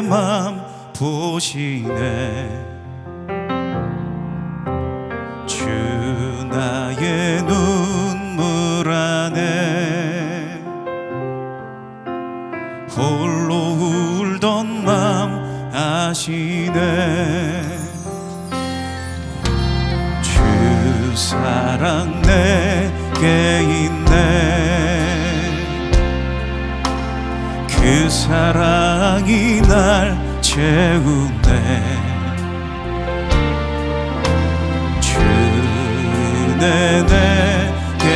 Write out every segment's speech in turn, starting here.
맘 보시네. 주 나의 눈물 안에 홀로 울던 맘 아시네. 주 사랑 내게 있네. 그 사랑이 날 채우네. 주 은혜 내게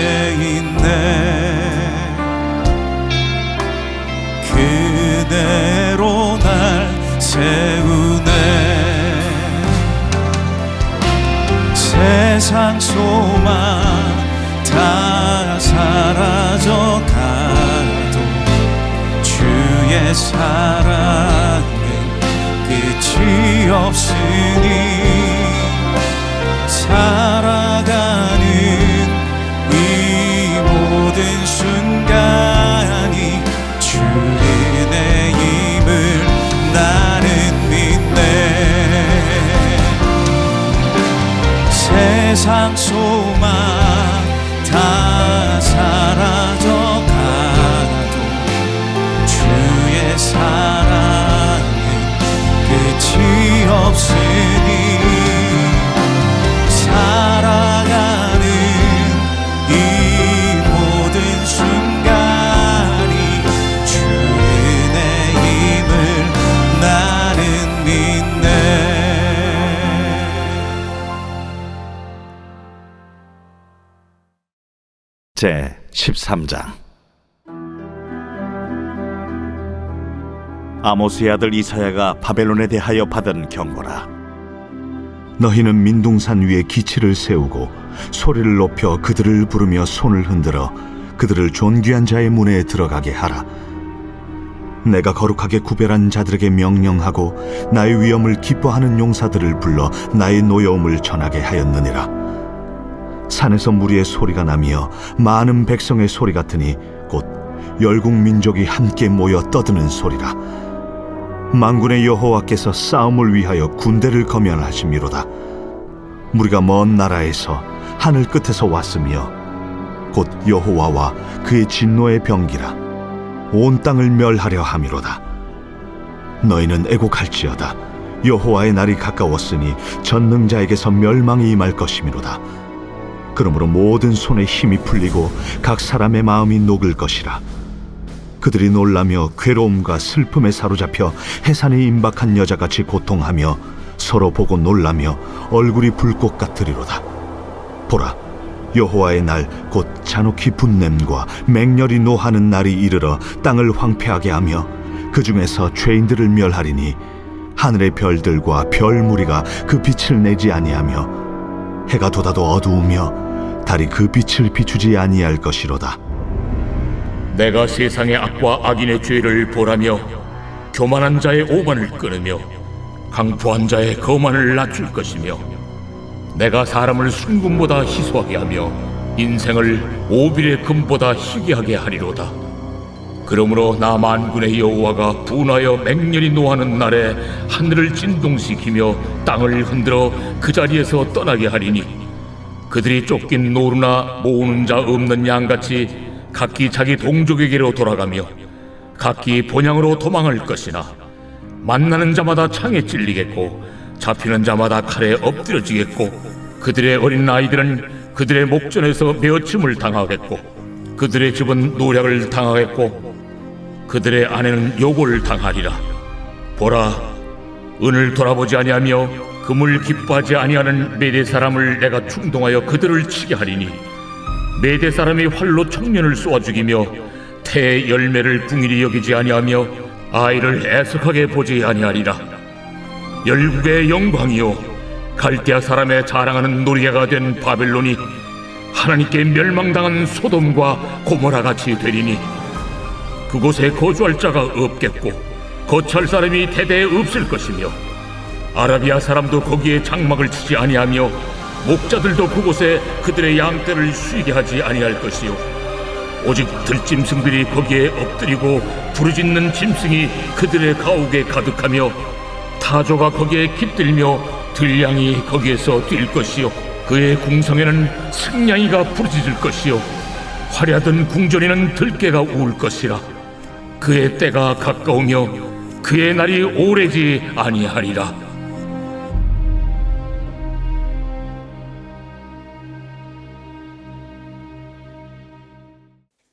있네. 그대로 날 세우네. 세상 소망 다 사라져 가도 주의 사랑은 끝이 없으니 살아가는 이 모든 순간이 주 은혜임을 나는 믿네. 세상 소망 다 사라져 가도 주의 사랑은 끝이 없으니 살아가는 이 모든 순간이 주 은혜임을 나는 믿네. 제 13장. 아모스의 아들 이사야가 바벨론에 대하여 받은 경고라. 너희는 민둥산 위에 기치를 세우고 소리를 높여 그들을 부르며 손을 흔들어 그들을 존귀한 자의 문에 들어가게 하라. 내가 거룩하게 구별한 자들에게 명령하고 나의 위엄을 기뻐하는 용사들을 불러 나의 노여움을 전하게 하였느니라. 산에서 무리의 소리가 나며 많은 백성의 소리 같으니 곧 열국 민족이 함께 모여 떠드는 소리라. 만군의 여호와께서 싸움을 위하여 군대를 거면하심이로다. 무리가 먼 나라에서 하늘 끝에서 왔으며 곧 여호와와 그의 진노의 병기라. 온 땅을 멸하려 함이로다. 너희는 애곡할지어다. 여호와의 날이 가까웠으니 전능자에게서 멸망이 임할 것이미로다. 그러므로 모든 손에 힘이 풀리고 각 사람의 마음이 녹을 것이라. 그들이 놀라며 괴로움과 슬픔에 사로잡혀 해산이 임박한 여자같이 고통하며 서로 보고 놀라며 얼굴이 불꽃 같으리로다. 보라, 여호와의 날 곧 잔혹히 분냄과 맹렬히 노하는 날이 이르러 땅을 황폐하게 하며 그 중에서 죄인들을 멸하리니 하늘의 별들과 별 무리가 그 빛을 내지 아니하며 해가 돋아도 어두우며 달이 그 빛을 비추지 아니할 것이로다. 내가 세상의 악과 악인의 죄를 보라며 교만한 자의 오만을 끊으며 강포한 자의 거만을 낮출 것이며 내가 사람을 순금보다 희소하게 하며 인생을 오빌의 금보다 희귀하게 하리로다. 그러므로 나 만군의 여호와가 분하여 맹렬히 노하는 날에 하늘을 진동시키며 땅을 흔들어 그 자리에서 떠나게 하리니 그들이 쫓긴 노루나 모으는 자 없는 양같이 각기 자기 동족에게로 돌아가며 각기 본향으로 도망할 것이나 만나는 자마다 창에 찔리겠고 잡히는 자마다 칼에 엎드려지겠고 그들의 어린 아이들은 그들의 목전에서 메어침을 당하겠고 그들의 집은 노략을 당하겠고 그들의 아내는 요고를 당하리라. 보라, 은을 돌아보지 아니하며 금을 기뻐하지 아니하는 메대 사람을 내가 충동하여 그들을 치게 하리니 메대 사람이 활로 청년을 쏘아 죽이며 태의 열매를 궁일이 여기지 아니하며 아이를 애석하게 보지 아니하리라. 열국의 영광이요 갈대아 사람의 자랑하는 노리개가 된 바벨론이 하나님께 멸망당한 소돔과 고모라 같이 되리니 그곳에 거주할 자가 없겠고 거처할 사람이 대대에 없을 것이며 아라비아 사람도 거기에 장막을 치지 아니하며 목자들도 그곳에 그들의 양떼를 쉬게 하지 아니할 것이요 오직 들짐승들이 거기에 엎드리고 부르짖는 짐승이 그들의 가옥에 가득하며 타조가 거기에 깃들며 들량이 거기에서 뛸 것이요 그의 궁성에는 승냥이가 부르짖을 것이요 화려하던 궁전에는 들깨가 울 것이라. 그의 때가 가까우며 그의 날이 오래지 아니하리라.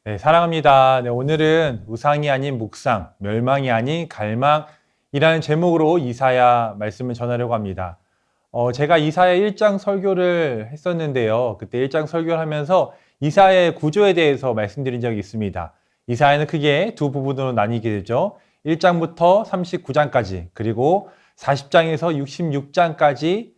네, 사랑합니다. 네, 오늘은 우상이 아닌 묵상, 멸망이 아닌 갈망이라는 제목으로 이사야 말씀을 전하려고 합니다. 제가 이사야 1장 설교를 했었는데요. 그때 1장 설교를 하면서 이사야의 구조에 대해서 말씀드린 적이 있습니다. 이사야는 크게 두 부분으로 나뉘게 되죠. 1장부터 39장까지, 그리고 40장에서 66장까지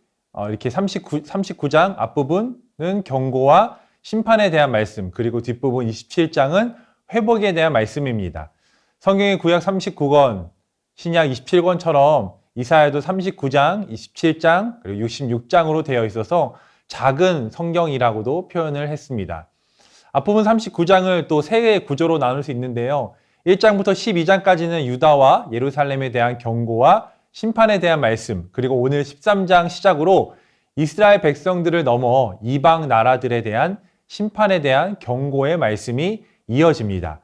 이렇게 39장 앞부분은 경고와 심판에 대한 말씀, 그리고 뒷부분 27장은 회복에 대한 말씀입니다. 성경의 구약 39권, 신약 27권처럼 이사야도 39장, 27장, 그리고 66장으로 되어 있어서 작은 성경이라고도 표현을 했습니다. 앞부분 39장을 또 세 개의 구조로 나눌 수 있는데요. 1장부터 12장까지는 유다와 예루살렘에 대한 경고와 심판에 대한 말씀, 그리고 오늘 13장 시작으로 이스라엘 백성들을 넘어 이방 나라들에 대한 심판에 대한 경고의 말씀이 이어집니다.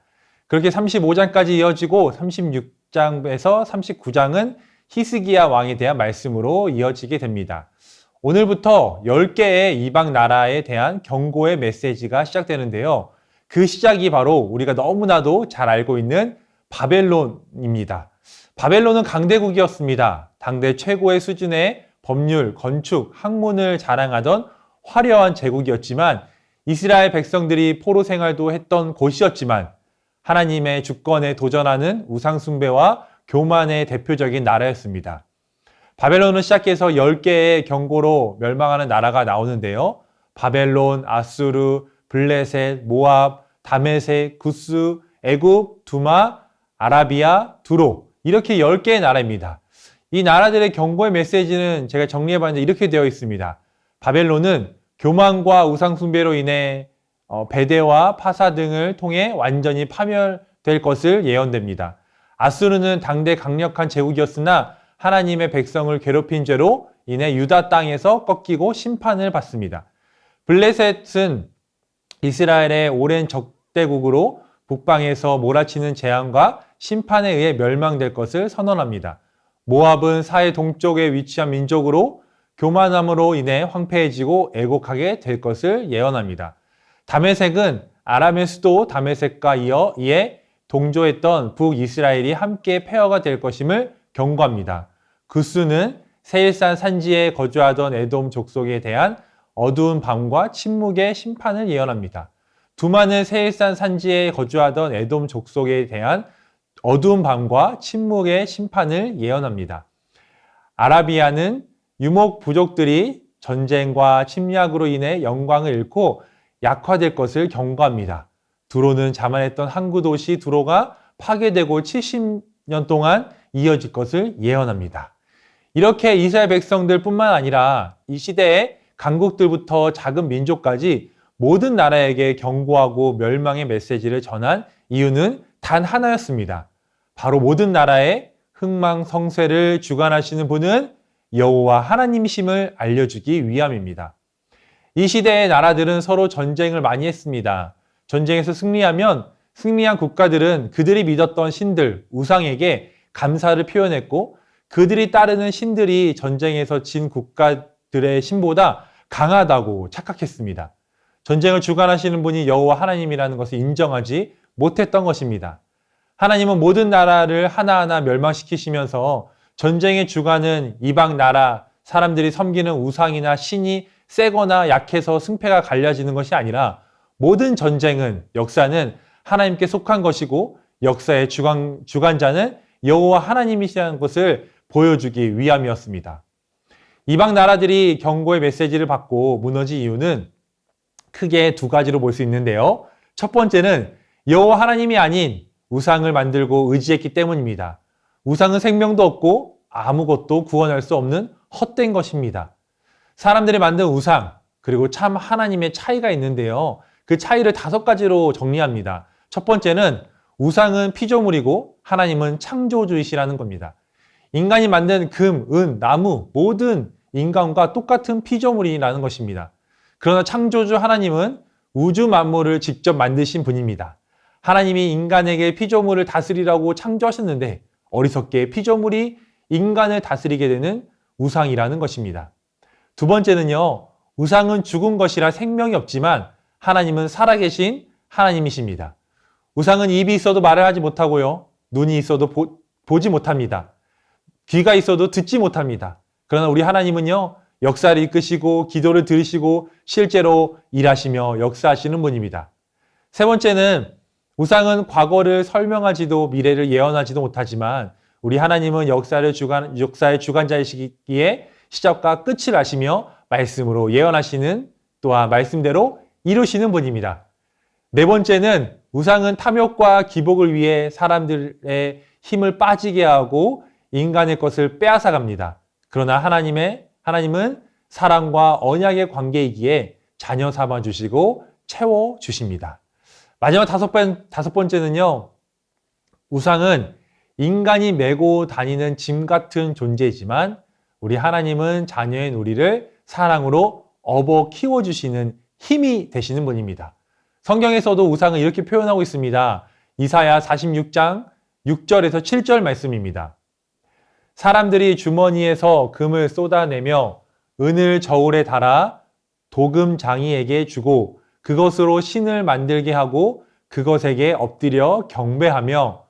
그렇게 35장까지 이어지고 36장에서 39장은 히스기야 왕에 대한 말씀으로 이어지게 됩니다. 오늘부터 10개의 이방 나라에 대한 경고의 메시지가 시작되는데요. 그 시작이 바로 우리가 너무나도 잘 알고 있는 바벨론입니다. 바벨론은 강대국이었습니다. 당대 최고의 수준의 법률, 건축, 학문을 자랑하던 화려한 제국이었지만 이스라엘 백성들이 포로 생활도 했던 곳이었지만 하나님의 주권에 도전하는 우상숭배와 교만의 대표적인 나라였습니다. 바벨론을 시작해서 10개의 경고로 멸망하는 나라가 나오는데요. 바벨론, 아수르, 블레셋, 모압, 다메섹, 구스, 애굽, 두마, 아라비아, 두로, 이렇게 10개의 나라입니다. 이 나라들의 경고의 메시지는 제가 정리해봤는데 이렇게 되어 있습니다. 바벨론은 교만과 우상숭배로 인해 배대와 파사 등을 통해 완전히 파멸될 것을 예언됩니다. 아수르는 당대 강력한 제국이었으나 하나님의 백성을 괴롭힌 죄로 인해 유다 땅에서 꺾이고 심판을 받습니다. 블레셋은 이스라엘의 오랜 적대국으로 북방에서 몰아치는 재앙과 심판에 의해 멸망될 것을 선언합니다. 모압은 사해 동쪽에 위치한 민족으로 교만함으로 인해 황폐해지고 애곡하게 될 것을 예언합니다. 다메섹은 아람의 수도 다메섹과 이에 동조했던 북이스라엘이 함께 폐허가 될 것임을 경고합니다. 구스는 세일산 산지에 거주하던 에돔 족속에 대한 어두운 밤과 침묵의 심판을 예언합니다. 두마는 세일산 산지에 거주하던 에돔 족속에 대한 어두운 밤과 침묵의 심판을 예언합니다. 아라비아는 유목 부족들이 전쟁과 침략으로 인해 영광을 잃고 약화될 것을 경고합니다. 두로는 자만했던 항구 도시 두로가 파괴되고 70년 동안 이어질 것을 예언합니다. 이렇게 이스라엘 백성들뿐만 아니라 이 시대의 강국들부터 작은 민족까지 모든 나라에게 경고하고 멸망의 메시지를 전한 이유는 단 하나였습니다. 바로 모든 나라의 흥망성쇠를 주관하시는 분은 여호와 하나님이심을 알려주기 위함입니다. 이 시대의 나라들은 서로 전쟁을 많이 했습니다. 전쟁에서 승리하면 승리한 국가들은 그들이 믿었던 신들, 우상에게 감사를 표현했고 그들이 따르는 신들이 전쟁에서 진 국가들의 신보다 강하다고 착각했습니다. 전쟁을 주관하시는 분이 여호와 하나님이라는 것을 인정하지 못했던 것입니다. 하나님은 모든 나라를 하나하나 멸망시키시면서 전쟁의 주관은 이방 나라 사람들이 섬기는 우상이나 신이 세거나 약해서 승패가 갈려지는 것이 아니라 모든 전쟁은 역사는 하나님께 속한 것이고 역사의 주관자는 여호와 하나님이시라는 것을 보여주기 위함이었습니다. 이방 나라들이 경고의 메시지를 받고 무너진 이유는 크게 두 가지로 볼 수 있는데요. 첫 번째는 여호와 하나님이 아닌 우상을 만들고 의지했기 때문입니다. 우상은 생명도 없고 아무것도 구원할 수 없는 헛된 것입니다. 사람들이 만든 우상, 그리고 참 하나님의 차이가 있는데요. 그 차이를 5가지로 정리합니다. 첫 번째는 우상은 피조물이고 하나님은 창조주이시라는 겁니다. 인간이 만든 금, 은, 나무 모든 인간과 똑같은 피조물이라는 것입니다. 그러나 창조주 하나님은 우주 만물을 직접 만드신 분입니다. 하나님이 인간에게 피조물을 다스리라고 창조하셨는데 어리석게 피조물이 인간을 다스리게 되는 우상이라는 것입니다. 두 번째는요, 우상은 죽은 것이라 생명이 없지만 하나님은 살아계신 하나님이십니다. 우상은 입이 있어도 말을 하지 못하고요, 눈이 있어도 보지 못합니다. 귀가 있어도 듣지 못합니다. 그러나 우리 하나님은요, 역사를 이끄시고 기도를 들으시고 실제로 일하시며 역사하시는 분입니다. 세 번째는 우상은 과거를 설명하지도 미래를 예언하지도 못하지만 우리 하나님은 역사의 주관자이시기에 시작과 끝을 아시며 말씀으로 예언하시는, 또한 말씀대로 이루시는 분입니다. 네 번째는 우상은 탐욕과 기복을 위해 사람들의 힘을 빠지게 하고 인간의 것을 빼앗아갑니다. 그러나 하나님은 사랑과 언약의 관계이기에 자녀 삼아주시고 채워주십니다. 마지막 다섯 번째는요, 우상은 인간이 메고 다니는 짐 같은 존재이지만 우리 하나님은 자녀인 우리를 사랑으로 업어 키워주시는 힘이 되시는 분입니다. 성경에서도 우상을 이렇게 표현하고 있습니다. 이사야 46장 6절에서 7절 말씀입니다. 사람들이 주머니에서 금을 쏟아내며 은을 저울에 달아 도금장이에게 주고 그것으로 신을 만들게 하고 그것에게 엎드려 경배하며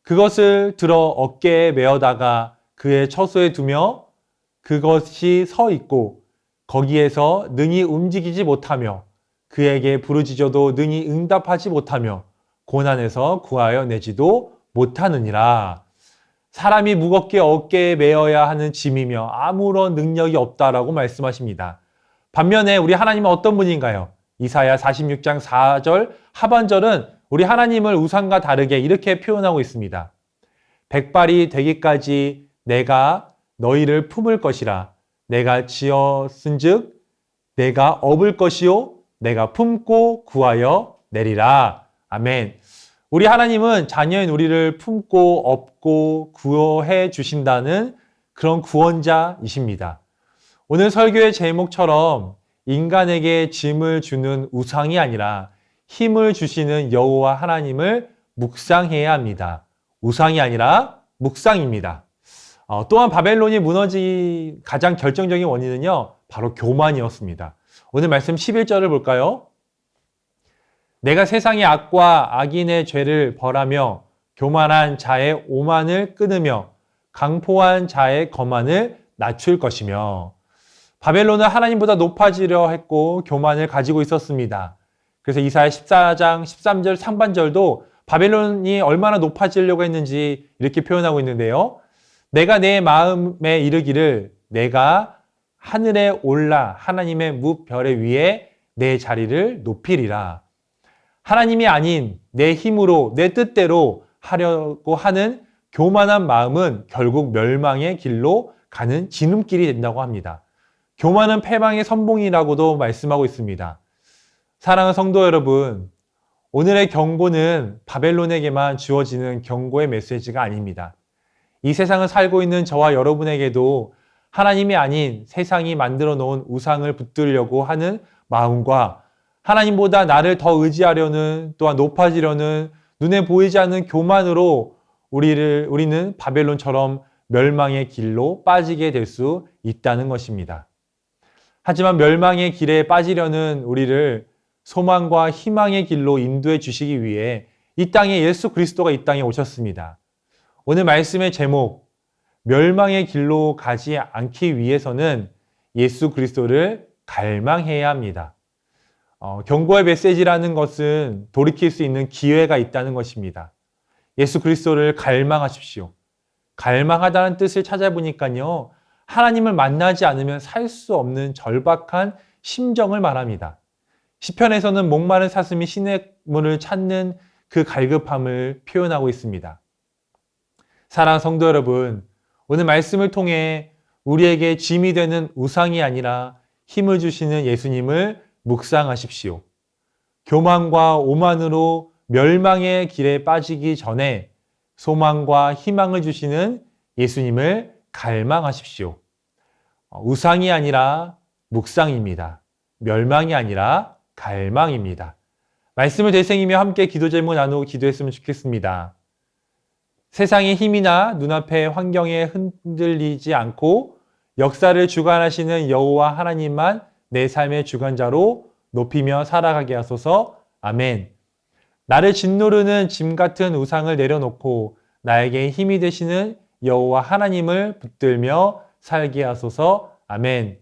그것을 들어 어깨에 메어다가 그의 처소에 두며 그것이 서 있고 거기에서 능히 움직이지 못하며 그에게 부르짖어도 능히 응답하지 못하며 고난에서 구하여 내지도 못하느니라. 사람이 무겁게 어깨에 메어야 하는 짐이며 아무런 능력이 없다라고 말씀하십니다. 반면에 우리 하나님은 어떤 분인가요? 이사야 46장 4절 하반절은 우리 하나님을 우상과 다르게 이렇게 표현하고 있습니다. 백발이 되기까지 내가 너희를 품을 것이라. 내가 지었은즉 내가 업을 것이요 내가 품고 구하여 내리라. 아멘. 우리 하나님은 자녀인 우리를 품고 업고 구원해 주신다는 그런 구원자이십니다. 오늘 설교의 제목처럼 인간에게 짐을 주는 우상이 아니라 힘을 주시는 여호와 하나님을 묵상해야 합니다. 우상이 아니라 묵상입니다. 또한 바벨론이 무너진 가장 결정적인 원인은요, 바로 교만이었습니다. 오늘 말씀 11절을 볼까요? 내가 세상의 악과 악인의 죄를 벌하며 교만한 자의 오만을 끊으며 강포한 자의 거만을 낮출 것이며. 바벨론은 하나님보다 높아지려 했고 교만을 가지고 있었습니다. 그래서 이사야 14장 13절 상반절도 바벨론이 얼마나 높아지려고 했는지 이렇게 표현하고 있는데요. 내가 내 마음에 이르기를 내가 하늘에 올라 하나님의 무별의 위에 내 자리를 높이리라. 하나님이 아닌 내 힘으로 내 뜻대로 하려고 하는 교만한 마음은 결국 멸망의 길로 가는 지름길이 된다고 합니다. 교만은 패망의 선봉이라고도 말씀하고 있습니다. 사랑하는 성도 여러분, 오늘의 경고는 바벨론에게만 주어지는 경고의 메시지가 아닙니다. 이 세상을 살고 있는 저와 여러분에게도 하나님이 아닌 세상이 만들어 놓은 우상을 붙들려고 하는 마음과 하나님보다 나를 더 의지하려는, 또한 높아지려는 눈에 보이지 않는 교만으로 우리는 바벨론처럼 멸망의 길로 빠지게 될 수 있다는 것입니다. 하지만 멸망의 길에 빠지려는 우리를 소망과 희망의 길로 인도해 주시기 위해 이 땅에 예수 그리스도가 이 땅에 오셨습니다. 오늘 말씀의 제목, 멸망의 길로 가지 않기 위해서는 예수 그리스도를 갈망해야 합니다. 경고의 메시지라는 것은 돌이킬 수 있는 기회가 있다는 것입니다. 예수 그리스도를 갈망하십시오. 갈망하다는 뜻을 찾아보니까요, 하나님을 만나지 않으면 살 수 없는 절박한 심정을 말합니다. 시편에서는 목마른 사슴이 시냇물을 찾는 그 갈급함을 표현하고 있습니다. 사랑하는 성도 여러분, 오늘 말씀을 통해 우리에게 짐이 되는 우상이 아니라 힘을 주시는 예수님을 묵상하십시오. 교만과 오만으로 멸망의 길에 빠지기 전에 소망과 희망을 주시는 예수님을 갈망하십시오. 우상이 아니라 묵상입니다. 멸망이 아니라 갈망입니다. 말씀을 되새기며 함께 기도 제목 나누고 기도했으면 좋겠습니다. 세상의 힘이나 눈앞의 환경에 흔들리지 않고 역사를 주관하시는 여호와 하나님만 내 삶의 주관자로 높이며 살아가게 하소서. 아멘. 나를 짓누르는 짐 같은 우상을 내려놓고 나에게 힘이 되시는 여호와 하나님을 붙들며 살게 하소서. 아멘.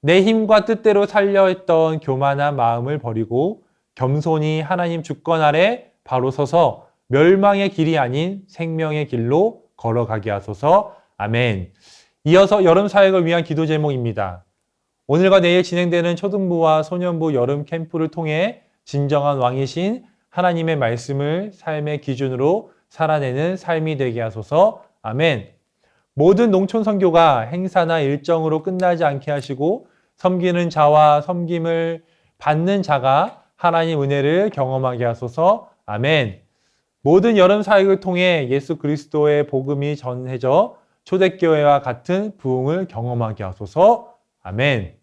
내 힘과 뜻대로 살려 했던 교만한 마음을 버리고 겸손히 하나님 주권 아래 바로 서서 멸망의 길이 아닌 생명의 길로 걸어가게 하소서. 아멘. 이어서 여름 사역을 위한 기도 제목입니다. 오늘과 내일 진행되는 초등부와 소년부 여름 캠프를 통해 진정한 왕이신 하나님의 말씀을 삶의 기준으로 살아내는 삶이 되게 하소서. 아멘. 모든 농촌 선교가 행사나 일정으로 끝나지 않게 하시고 섬기는 자와 섬김을 받는 자가 하나님 은혜를 경험하게 하소서. 아멘. 모든 여름 사역을 통해 예수 그리스도의 복음이 전해져 초대교회와 같은 부흥을 경험하게 하소서. 아멘.